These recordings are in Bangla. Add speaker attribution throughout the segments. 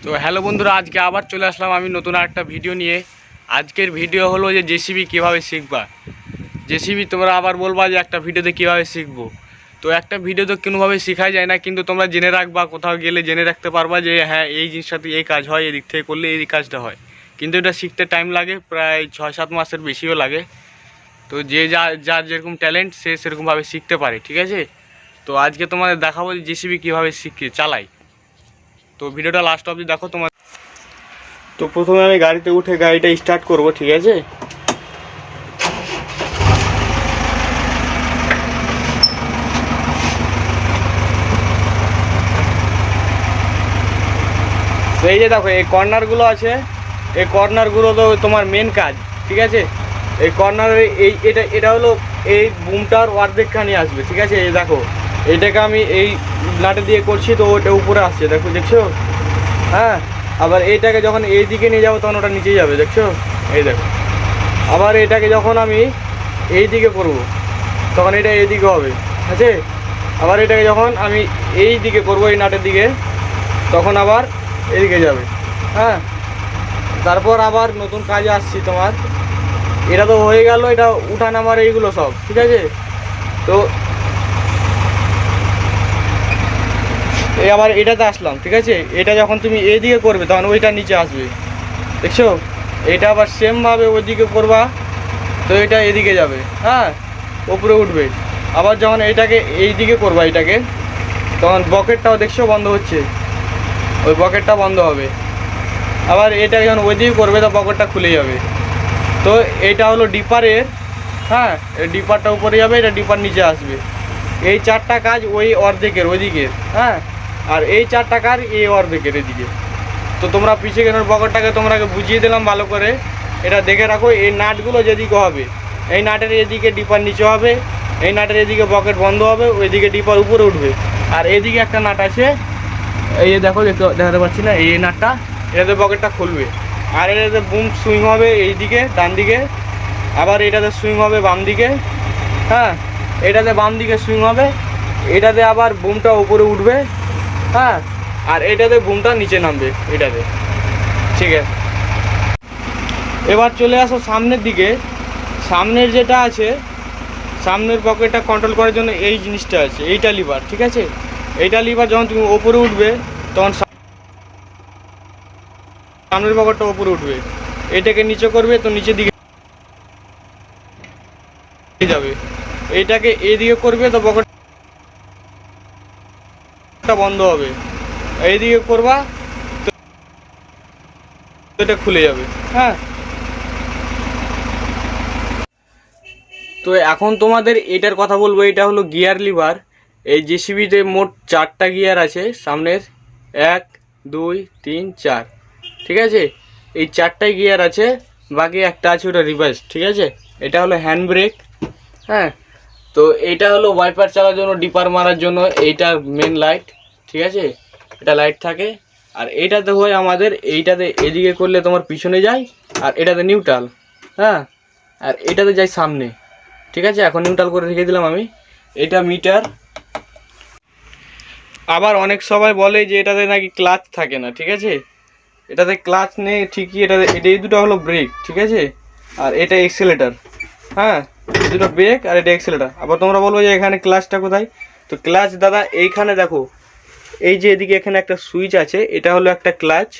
Speaker 1: তো হ্যালো বন্ধুরা, আজকে আবার চলে আসলাম আমি নতুন একটা ভিডিও নিয়ে। আজকের ভিডিও হলো যে জেসিবি কীভাবে শিখবা। জেসিবি তোমরা আবার বলবা যে একটা ভিডিওতে কীভাবে শিখবো। তো একটা ভিডিও তো কোনোভাবে শেখাই যায় না, কিন্তু তোমরা জেনে রাখবা, কোথাও গেলে জেনে রাখতে পারবা যে হ্যাঁ এই জিনিসটাতে এই কাজ হয়, এদিক থেকে করলে এই কাজটা হয়। কিন্তু এটা শিখতে টাইম লাগে, প্রায় 6-7 মাসের বেশিও লাগে। তো যে যার যেরকম ট্যালেন্ট সে সেরকমভাবে শিখতে পারে, ঠিক আছে। তো আজকে তোমাদের দেখাবো যে জেসিবি কীভাবে চালাই। তো ভিডিওটা লাস্ট অবধি দেখো তোমার। তো প্রথমে আমি গাড়িতে উঠে গাড়িটা স্টার্ট করব, ঠিক আছে। এই যে দেখো এই কর্নারগুলো আছে, এই কর্নারগুলো তো তোমার মেন কাজ, ঠিক আছে। এই কর্নারে এটা হলো এই বুমটার অর্ধেকখানি আসবে, ঠিক আছে। এই দেখো এইটাকে আমি এই নাটে দিয়ে করছি, তো ওটা উপরে আসছে, দেখছো। হ্যাঁ, আবার এইটাকে যখন এই দিকে নিয়ে যাবো তখন ওটা নিচে যাবে, দেখছো। এই দেখো, আবার এটাকে যখন আমি এই দিকে করব তখন এটা এই দিকে হবে, ঠিক আছে। আবার এটাকে যখন আমি এই দিকে করব, এই নাটের দিকে, তখন আবার এদিকে যাবে। হ্যাঁ, তারপর আবার নতুন কাজে আসছি তোমার। এটা তো হয়ে গেল, এটা উঠা নামার এইগুলো সব, ঠিক আছে। তো এই আবার এটাতে আসলাম, ঠিক আছে। এটা যখন তুমি এইদিকে করবে তখন ওইটা নিচে আসবে, দেখছো। এটা আবার সেমভাবে ওইদিকে করবা, তো এটা এদিকে যাবে, হ্যাঁ, উপরে উঠবে। আবার যখন এইটাকে এই দিকে করবা এটাকে, তখন বকেটটাও দেখছো বন্ধ হচ্ছে, ওই বকেটটা বন্ধ হবে। আবার এটা যখন ওই দিকে করবে তো বকেটটা খুলে যাবে। তো এইটা হলো ডিপারের, হ্যাঁ, এই ডিপারটা উপরে যাবে, এটা ডিপার নিচে আসবে। এই চারটা কাজ ওই অর্ধেকের ওইদিকের, হ্যাঁ। আর এই চারটা কাজ এই অর্ধেকের এদিকে। তো তোমরা পিছিয়ে কেন বকেটটাকে তোমরাকে বুঝিয়ে দিলাম ভালো করে, এটা দেখে রাখো। এই নাটগুলো যেদিকে হবে, এই নাটের এদিকে ডিপার নিচে হবে, এই নাটের এদিকে বকেট বন্ধ হবে, ওইদিকে ডিপার উপরে উঠবে। আর এদিকে একটা নাট আছে, এই যে দেখো, দেখাতে পাচ্ছি না, এই নাটটা, এটাতে বকেটটা খুলবে। আর এটাতে বুম সুইং হবে এইদিকে ডান দিকে, আবার এটাতে সুইং হবে বাম দিকে, হ্যাঁ, এটাতে বাম দিকে সুইং হবে, এটাতে আবার বুমটা উপরে উঠবে, হ্যাঁ, আর এটাতে বুমটা নিচে নামবে এটাতে, ঠিক আছে। এবার চলে আসো সামনের দিকে। সামনের যেটা আছে, সামনের পকেটটা কন্ট্রোল করার জন্য এই জিনিসটা আছে, এইটা লিভার, ঠিক আছে। এইটা লিভার যখন তুমি ওপরে উঠবে তখন সামনের পকেটটা ওপরে উঠবে, এটাকে নিচে করবে তো নিচের দিকে যাবে। এইটাকে এইদিকে করবে তো পকেটটা বন্ধ হবে, এইদিকে করবা তো এটা খুলে যাবে, হ্যাঁ। তো এখন তোমাদের এটার কথা বলবো, এটা হলো গিয়ার লিভার। এই জেসিবিতে মোট 4টা গিয়ার আছে সামনের, 1 2 3 4, ঠিক আছে। এই 4টাই গিয়ার আছে, বাকি একটা আছে ওটা রিভার্স, ঠিক আছে। এটা হলো হ্যান্ড ব্রেক, হ্যাঁ। তো এইটা হলো ওয়াইপার চালার জন্য, ডিপার মারার জন্য এইটা মেন লাইট, ঠিক আছে। এটা লাইট থাকে। আর এইটাতে হয় আমাদের, এইটাতে এদিকে করলে তোমার পিছনে যায়, আর এটাতে নিউট্রাল, হ্যাঁ, আর এটাতে যায় সামনে, ঠিক আছে। এখন নিউট্রাল করে রেখে দিলাম আমি। এটা মিটার। আবার অনেক সবাই বলে যে এটাতে নাকি ক্লাচ থাকে না, ঠিক আছে। এটাতে ক্লাচ নেই ঠিকই, এই দুটো হলো ব্রেক, ঠিক আছে। আর এটা এক্সেলেটার, হ্যাঁ, এই দুটো ব্রেক আর এটা এক্সেলেটার। আবার তোমরা বলবো যে এখানে ক্লাচটা কোথায়, তো ক্লাচ দাদা এইখানে দেখো, এই যে এদিকে এখানে একটা সুইচ আছে, এটা হলো একটা ক্লাচ,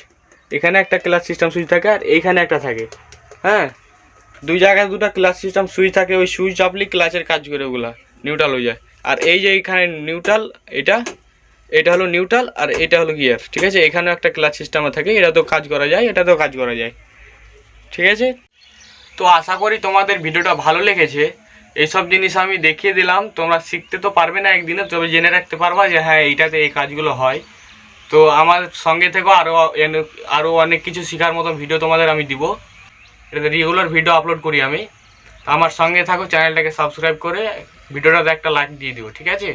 Speaker 1: এখানে একটা ক্লাচ সিস্টেম সুইচ থাকে, আর এইখানে একটা থাকে, হ্যাঁ। দুই জায়গায় দুটো ক্লাচ সিস্টেম সুইচ থাকে, ওই সুইচ চাপলেই ক্লাচের কাজ করে, ওগুলা নিউট্রাল হয়ে যায়। আর এই যে এইখানে নিউট্রাল, এটা হলো নিউট্রাল, আর এটা হলো গিয়ার, ঠিক আছে। এখানেও একটা ক্লাচ সিস্টেম থাকে, এটাতেও কাজ করা যায়, এটাতেও কাজ করা যায়, ঠিক আছে। তো আশা করি তোমাদের ভিডিওটা ভালো লেগেছে। এইসব জিনিস আমি দেখিয়ে দিলাম, তোমরা শিখতে তো পারবে না একদিনে, তবে জেনে রাখতে পারবা যে হ্যাঁ এইটাতে এই কাজগুলো হয়। তো আমার সঙ্গে থেকেও আরও অনেক কিছু শেখার মতো ভিডিও তোমাদের আমি দিব। এটাতে রেগুলার ভিডিও আপলোড করি আমি। আমার সঙ্গে থাকো, চ্যানেলটাকে সাবস্ক্রাইব করে ভিডিওটাতে একটা লাইক দিয়ে দিও, ঠিক আছে।